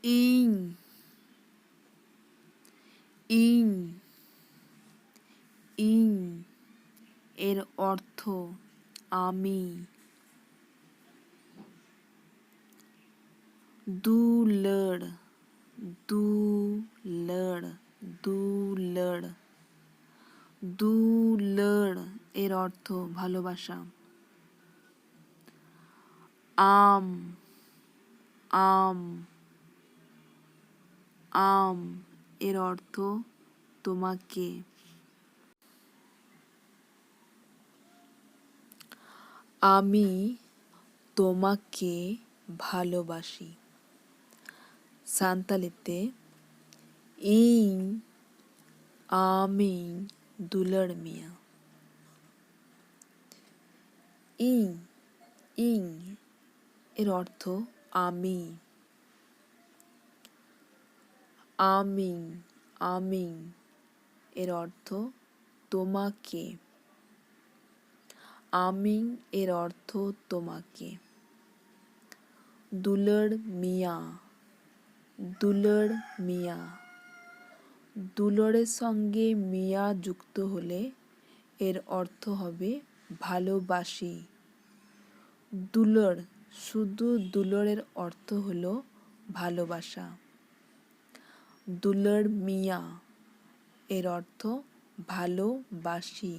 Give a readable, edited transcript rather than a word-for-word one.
ইং ইং ইং এর অর্থ আমি। দুলড় দুলড় দুলড় দুলড় এর অর্থ ভালোবাসা। আম আম আম এর অর্থ তোমাকে। আমি তোমাকে ভালোবাসি। সান্তালিতে ইং আমিং দুলড় মিয়া। ইং ইং এর অর্থ আমি। আমিং আমিং এর অর্থ তোমাকে। আমিং এর অর্থ তোমাকে। দুলড় মিয়া দুলড় মিয়া দুলড়ের সঙ্গে মিয়া যুক্ত হলে এর অর্থ হবে ভালোবাসি। দুলড় শুধু দুলড়ের অর্থ হলো ভালোবাসা। দুলড় মিয়া এর অর্থ ভালোবাসি।